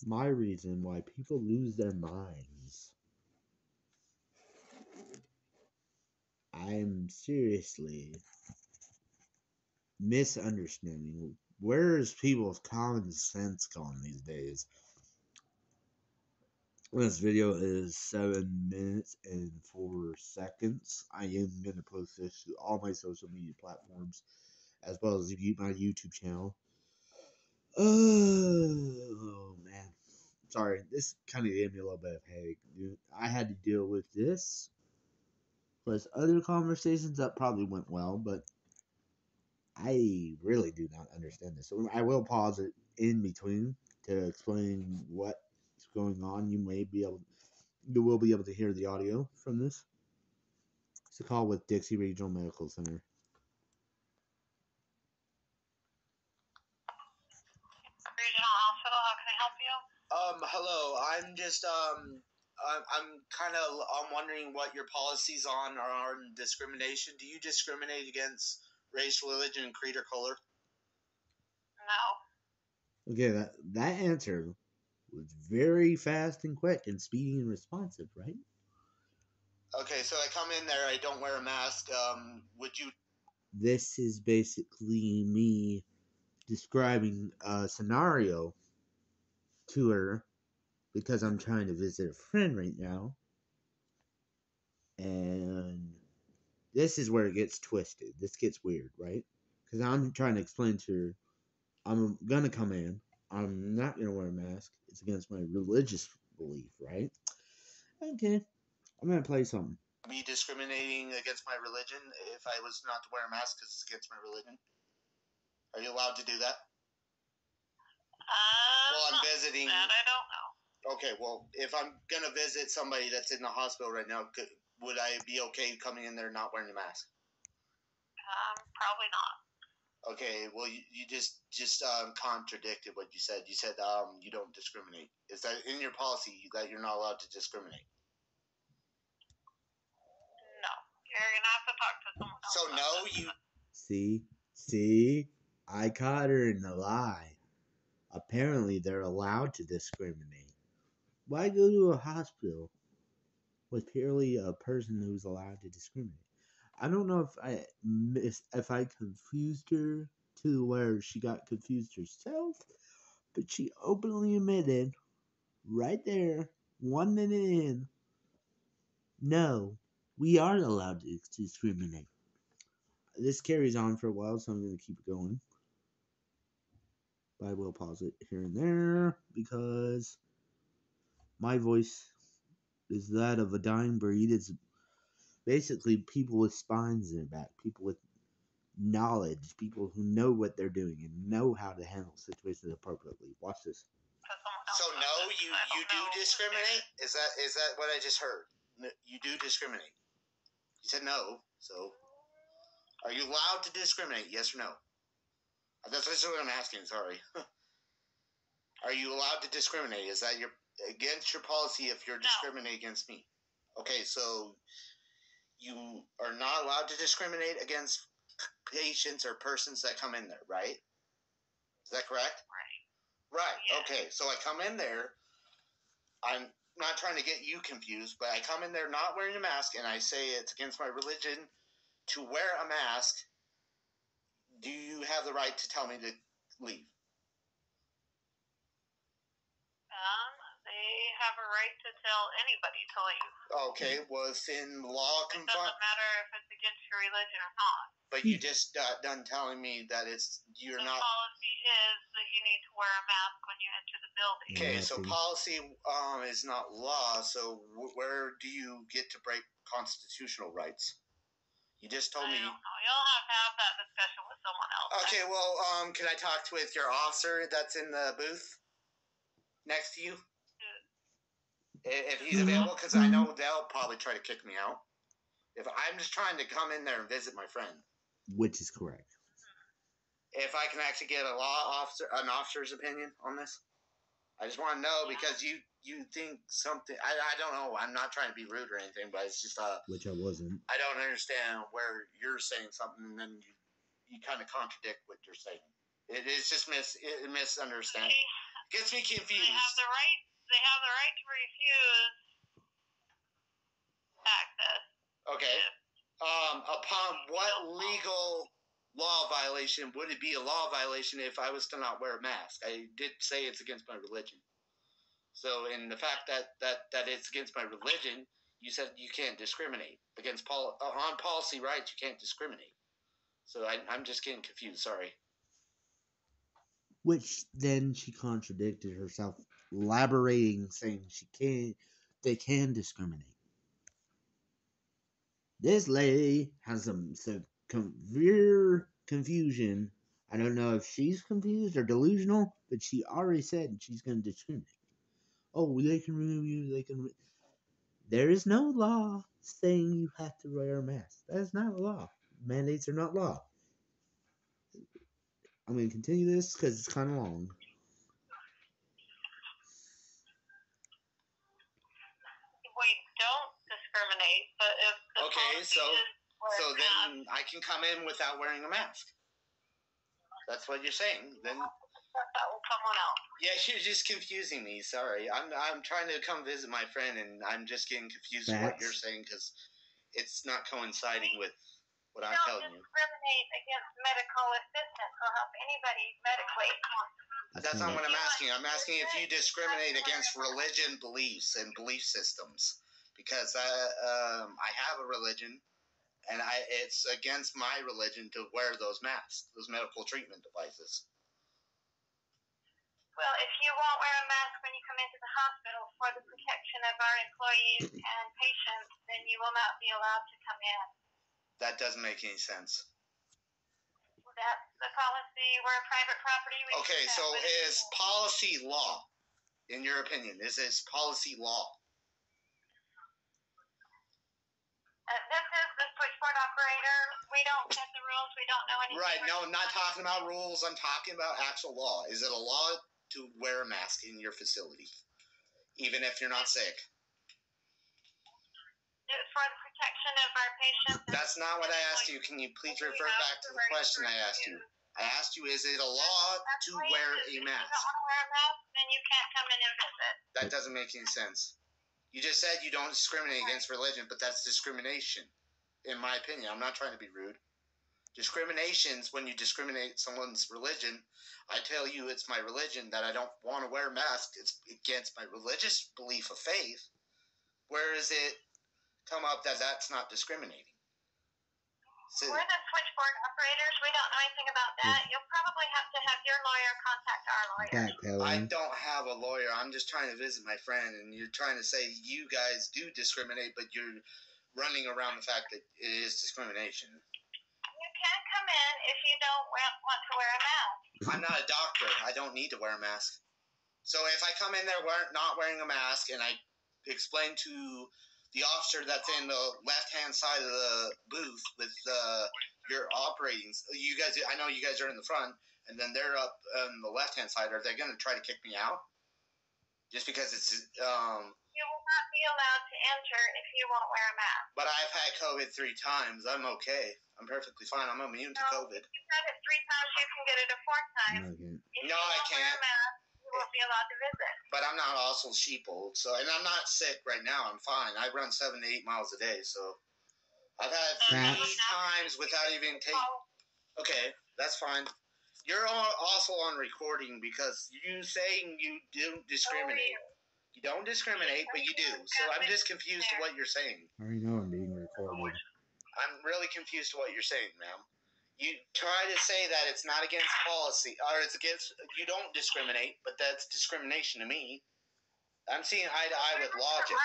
my reason why people lose their minds. I'm seriously misunderstanding. Where is people's common sense gone these days? This video is 7 minutes and 4 seconds. I am going to post this to all my social media platforms as well as my YouTube channel. Oh, man. Sorry, this kind of gave me a little bit of headache. Dude. I had to deal with this plus other conversations that probably went well, but I really do not understand this. So I will pause it in between to explain what's going on. You will be able to hear the audio from this. It's a call with Dixie Regional Medical Center. Regional Hospital, how can I help you? Hello. I'm wondering what your policies are on discrimination. Do you discriminate against race, religion, creed, or color? No. Okay, that answer was very fast and quick and speedy and responsive, right? Okay, so I come in there, I don't wear a mask. Would you? This is basically me describing a scenario to her because I'm trying to visit a friend right now. And this is where it gets twisted. This gets weird, right? Because I'm trying to explain to her, I'm going to come in. I'm not going to wear a mask. It's against my religious belief, right? Okay. I'm going to play something. Me discriminating against my religion if I was not to wear a mask because it's against my religion? Are you allowed to do that? Well, I'm visiting. That I don't know. Okay, well, if I'm going to visit somebody that's in the hospital right now, would I be okay coming in there not wearing a mask? Probably not. Okay, well, you just contradicted what you said. You said you don't discriminate. Is that in your policy that you're not allowed to discriminate? No. You're going to have to talk to someone else. So no, you... See? I caught her in the lie. Apparently, they're allowed to discriminate. Why go to a hospital with purely a person who's allowed to discriminate? I don't know if I confused her to where she got confused herself, but she openly admitted right there, 1 minute in, no, we aren't allowed to discriminate. This carries on for a while, so I'm going to keep it going. But I will pause it here and there because my voice is that of a dying breed. It's basically people with spines in their back, people with knowledge, people who know what they're doing and know how to handle situations appropriately. Watch this. So no, you do discriminate? Is that what I just heard? You do discriminate. You said no, so are you allowed to discriminate? Yes or no? That's what I'm asking. Sorry. Are you allowed to discriminate? Is that against your policy if you're discriminating against me? Okay, so you are not allowed to discriminate against patients or persons that come in there, right? Is that correct? Right. Yeah. Okay, so I come in there. I'm not trying to get you confused, but I come in there not wearing a mask, and I say it's against my religion to wear a mask. Do you have the right to tell me to leave? They have a right to tell anybody to leave. Okay, well, it's in law confined. It doesn't matter if it's against your religion or not. But you just done telling me that you're the not... The policy is that you need to wear a mask when you enter the building. Okay, so policy is not law, so where do you get to break constitutional rights? You just told me... I don't know. You'll have to have that discussion with someone else. Okay, well, can I talk with your officer that's in the booth next to you? If he's available, because I know they'll probably try to kick me out. If I'm just trying to come in there and visit my friend. Which is correct. If I can actually get an officer's opinion on this. I just want to know because you think something. I don't know. I'm not trying to be rude or anything, but it's just which I wasn't. I don't understand where you're saying something and then you kind of contradict what you're saying. It is just misunderstanding. Gets me confused. They have the right. They have the right to refuse access. Okay. Upon what legal law violation would it be a law violation if I was to not wear a mask? I did say it's against my religion. So, in the fact that it's against my religion, you said you can't discriminate against on policy rights. You can't discriminate. So I'm just getting confused. Sorry. Which then she contradicted herself, elaborating, saying they can discriminate. This lady has some severe confusion. I don't know if she's confused or delusional, but she already said she's going to discriminate. Oh, they can remove you. There is no law saying you have to wear a mask. That is not a law. Mandates are not law. I'm going to continue this because it's kind of long. We don't discriminate, but if the so then I can come in without wearing a mask. That's what you're saying. Then that will someone else. Yeah, you're just confusing me. Sorry, I'm trying to come visit my friend, and I'm just getting confused with what you're saying because it's not coinciding with what I'm telling you. Don't discriminate against medical assistance or help anybody medically. That's not what I'm asking. I'm asking if you discriminate against religion beliefs and belief systems, because I have a religion, and it's against my religion to wear those masks, those medical treatment devices. Well, if you won't wear a mask when you come into the hospital for the protection of our employees and patients, then you will not be allowed to come in. That doesn't make any sense. That's the policy. We're a private property. Okay, so is policy law, in your opinion? Is this policy law? This is the switchboard operator. We don't set the rules. We don't know anything. Right, no, I'm not talking about rules. I'm talking about actual law. Is it a law to wear a mask in your facility, even if you're not sick? It's for the protection of our patients. That's not what I asked you. Can you please refer back to the question I asked you? I asked you, is it a law to wear a mask? If you don't want to wear a mask, then you can't come in and visit. That doesn't make any sense. You just said you don't discriminate against religion, but that's discrimination, in my opinion. I'm not trying to be rude. Discrimination's when you discriminate someone's religion. I tell you it's my religion that I don't want to wear a mask. It's against my religious belief of faith. Where is it come up that that's not discriminating? We're the switchboard operators. We don't know anything about that. You'll probably have to have your lawyer contact our lawyer. I don't have a lawyer. I'm just trying to visit my friend, and you're trying to say you guys do discriminate, but you're running around the fact that it is discrimination. You can come in if you don't want to wear a mask. I'm not a doctor. I don't need to wear a mask. So if I come in there not wearing a mask, and I explain to the officer that's in the left-hand side of the booth with your operating, you guys, I know you guys are in the front, and then they're up on the left-hand side. Are they going to try to kick me out? Just because it's... You will not be allowed to enter if you won't wear a mask. But I've had COVID 3 times. I'm okay. I'm perfectly fine. I'm immune to COVID. If you've had it 3 times, you can get it a 4th time. No, I can't. Wear a mask, you won't be allowed to visit. But I'm not also sheeple, and I'm not sick right now. I'm fine. I run 7 to 8 miles a day, so I've had 3 times without even taking. Okay, that's fine. You're also on recording because you saying you don't discriminate. You don't discriminate, but you do. So I'm just confused to what you're saying. I already know I'm being recorded. I'm really confused to what you're saying, ma'am. You try to say that it's not against policy, or it's against, you don't discriminate, but that's discrimination to me. I'm seeing eye to eye with logic.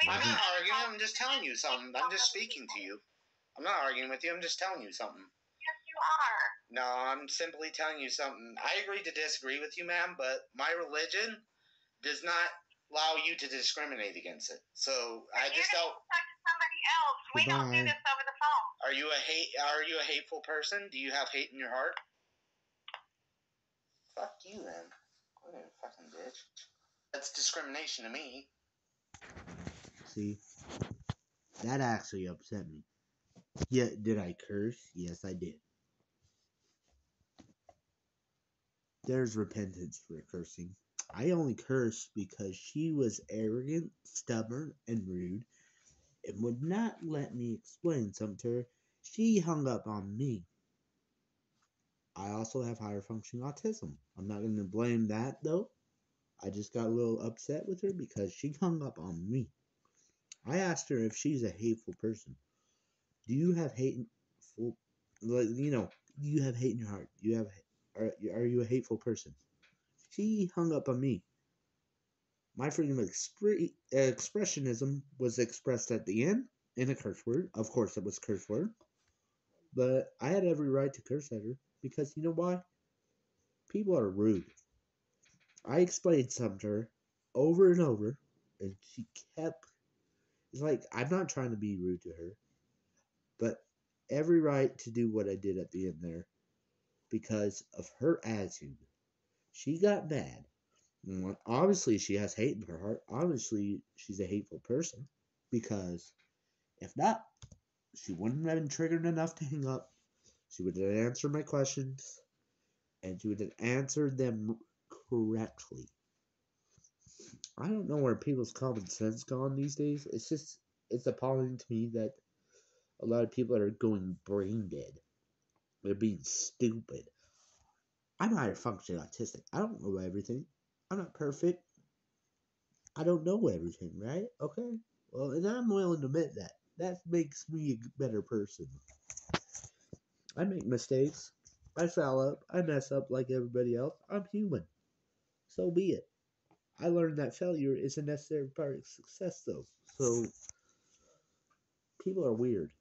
I'm not arguing, I'm just telling you something. I'm just speaking to you. I'm not arguing with you, I'm just telling you something. Yes, you are. No, I'm simply telling you something. I agree to disagree with you, ma'am, but my religion does not allow you to discriminate against it. So I just don't. Talk to somebody else. We don't do this over the phone. Are you a hateful person? Do you have hate in your heart? Fuck you then. What a fucking bitch. That's discrimination to me. See, that actually upset me. Yeah, did I curse? Yes, I did. There's repentance for cursing. I only cursed because she was arrogant, stubborn, and rude, and would not let me explain something to her. She hung up on me. I also have higher functioning autism. I'm not going to blame that though. I just got a little upset with her because she hung up on me. I asked her if she's a hateful person. Do you have hateful, you have hate in your heart? Are you a hateful person? She hung up on me. My freedom of expressionism was expressed at the end in a curse word. Of course, it was a curse word. But I had every right to curse at her because you know why? People are rude. I explained something to her over and over, and she kept. It's like I'm not trying to be rude to her, but every right to do what I did at the end there because of her attitude. She got mad. Obviously, she has hate in her heart. Obviously, she's a hateful person because if not, she wouldn't have been triggered enough to hang up. She would have answered my questions and she would have answered them correctly. I don't know where people's common sense gone these days. It's appalling to me that a lot of people are going brain dead. They're being stupid. I'm higher functioning autistic. I don't know everything. I'm not perfect. I don't know everything, right? Okay. Well, and I'm willing to admit that. That makes me a better person. I make mistakes. I foul up. I mess up like everybody else. I'm human. So be it. I learned that failure is a necessary part of success, though. So people are weird.